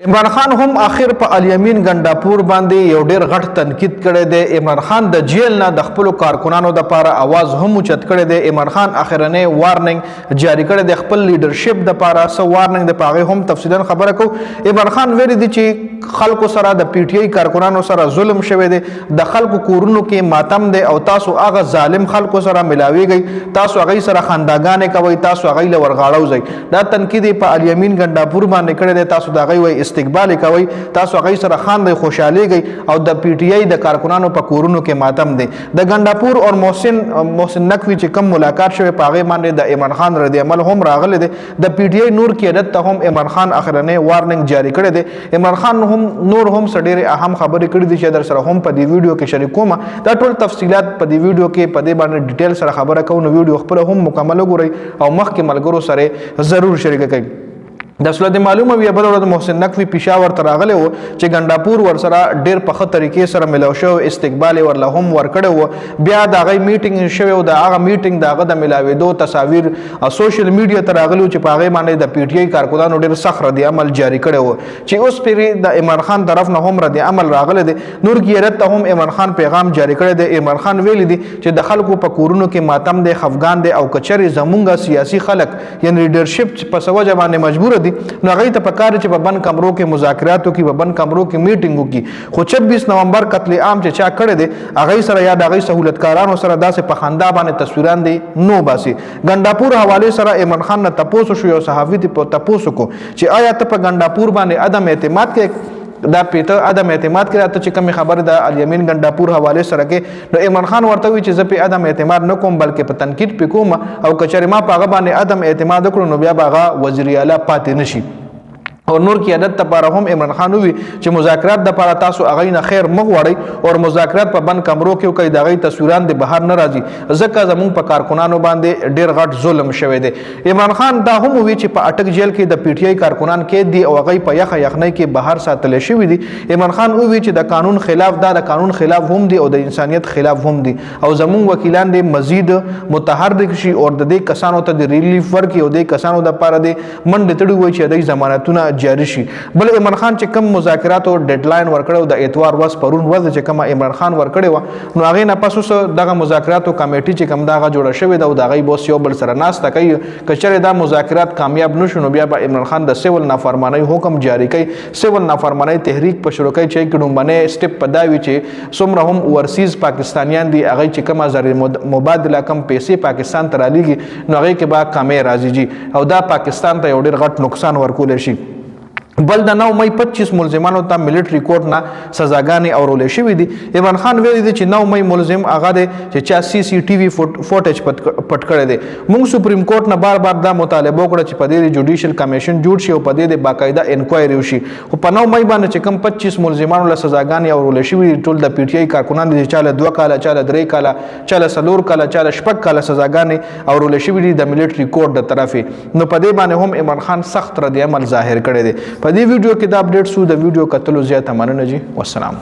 عمران خان هم اخر په الیمین ګنداپور باندې یو ډیر غټ تنقید کړی دی. عمران خان د جیل نه د خپل کارکونانو د لپاره आवाज هم اوچت کړی دی. عمران خان اخرنه وارننګ جاری کړی دی خپل لیډرشپ د لپاره. سو وارننګ د پاغه هم تفصیلا خبره کو. عمران خان ویلي دی چې خلکو سره د پی ټی آی کارکونانو سره ظلم شوی دی، د خلکو کورونو کې ماتم دی او تاسو هغه ظالم خلکو سره ملاویږئ، تاسو هغه سره خنداګانې کوي، تاسو هغه له ورغاړو. دا تنقید په الیمین ګنداپور باندې کړی دی. تاسو دا غوي استقبال کوي، تاسو هغه سره خاندي خوشاليږي او د پی ټی آی د کارکونانو په کورونو کې ماتم دي. د ګنداپور او محسن نقوی چې کوم ملاقات شوی پاغه باندې د عمران خان رضی عمل هم راغله دي. د پی ټی آی نور قیادت ته هم عمران خان اخرنه وارننګ جاری کړی دی. عمران خان هم نور هم سړي اهم خبرې کړې دي چې در سره هم په دې ویډیو کې شریکوم. دا ټول تفصيلات په دې ویډیو کې په دې باندې ډیټیل سره خبره کوو. نو ویډیو خپل هم مکمل وګورئ او مخکې ملګرو سره ضرور شریک کړئ. د صورت معلومه وي بل ورځ محسن نقوی پېښور ته راغلی و چې ګنداپور ورسره ډېر په ښه طریقې سره ملاو شو، استقبال ورله هم ورکړی و. بیا د هغې میټینګ شوی و، د هغه میټینګ د هغه د ملاوېدو تصاویر سوشل میډیا ته راغلي و چې په هغې باندې د پی ټی آی کارکونانو ډېر سخت رد عمل جاري کړی و چې اوس پرې د عمران خان طرف نه هم رد عمل راغلی دی. نور قیادت ته هم عمران خان پیغام جاری کړی دی. عمران خان ویلی دی چې د خلکو په کورونو کې ماتم دی، خفګان دی او کچرې زمونږ سیاسي خلک یعنې لیډرشپ په څه وجه باندې مجبوره دي، نو هغوی ته پکار چې په بند کمرو کې مذاکرات وکړي، په بند کمرو کې میټینګ وکړي. خو 26 نومبر قتل عام چې چا کړی دی هغوی سره یا د هغوی سهولتکارانو سره داسې په خندا باندې تصویران دی نو باسي. ګنداپور حوالې سره عمران خان نه تپوس شو، یو صحافي ته تپوس وکړو چې آیا ته په ګنداپور باندې عدم اعتماد کې دا پیته عدم اعتماد کړه ته چې کوم خبره د الیمین ګنداپور حواله سره کې. نو عمران خان ورته وی چې زه په عدم اعتماد نه کوم بلکې په تنقید پکوم او کچری ما په هغه باندې عدم اعتماد وکړو نو بیا هغه وزیر اعلی پاتې نشي. او نور قیادت لپاره هم عمران خان وی چې مذاکرات د لپاره تاسو هغه نه خیر مغوړی او مذاکرات په بند کمرو کې کوي دغه تصویران د بهر نه راځي ځکه زمون په کارکونانو باندې ډیر غټ ظلم شوی دی. عمران خان دا هم وی چې په اٹک جیل کې د پی ټی آی کارکونان کې دی او هغه په یخنۍ کې بهر ساتل شوی دي. عمران خان وی چې د قانون خلاف دا د قانون خلاف هم دی او د انسانیت خلاف هم دی او زمون وکیلان دې مزید متحرک شي او د دې کسانو ته د ریلیف ورکړي او د کسانو د لپاره د منډه تړي وي چې د ضمانتونه جاری شي. بل عمران خان چې کوم مذاکرات او ډیډلاین ورکړو د اتوار ورځ پرون ورځ چې کوم عمران خان ورکړی و نو هغه نه پس اوس دغه مذاکرات او کمیټي چې کوم دغه جوړه شوې ده او دغه بوس یو بل سره ناسته کوي. کچره دا مذاکرات کامیاب نشو نو بیا به عمران خان د سیول نافرمانی حکم جاری کوي. سیول نافرمانی تحریک په شروع کوي چې کډومبنه سټپ پداوي چې څومره هم ورسیز پاکستانیان دي هغه چې کوم زر مبادله کم پیسې پاکستان ته رالېږي نو هغه کې به کمې راځي او دا پاکستان ته یو ډېر غټ نقصان ورکول شي. بل د 9 مئی 25 ملزمانو ته ملټری کورټ نه سزاګانې اورولې شوې دي. عمران خان ویلي دی چې 9 مئی ملزم هغه دی چې چا سی سی ټي وي فوټیج پټ کړی دی. موږ سپریم کورټ نه بار بار دا مطالبه وکړه چې په دې جوډیشل کمیشن جوړ شي او په دې باقاعده انکوایري وشي. خو په 9 مئی باندې چې کوم 25 ملزمانو له سزاګانې اورولې شوې ټول د پی ټی آی کارکونان دي چې چاله 2 کاله چاله 3 کاله چاله 4 کاله چاله 6 کاله سزاګانې اورولې شوې دي د ملټری کورټ د طرفه. نو په دې باندې هم عمران خان سخت رد عمل ظاهر کړی دی. په دې ویډیو کې دا اپډیټ سو د ویډیو کتلو زیاته مننه جی. والسلام.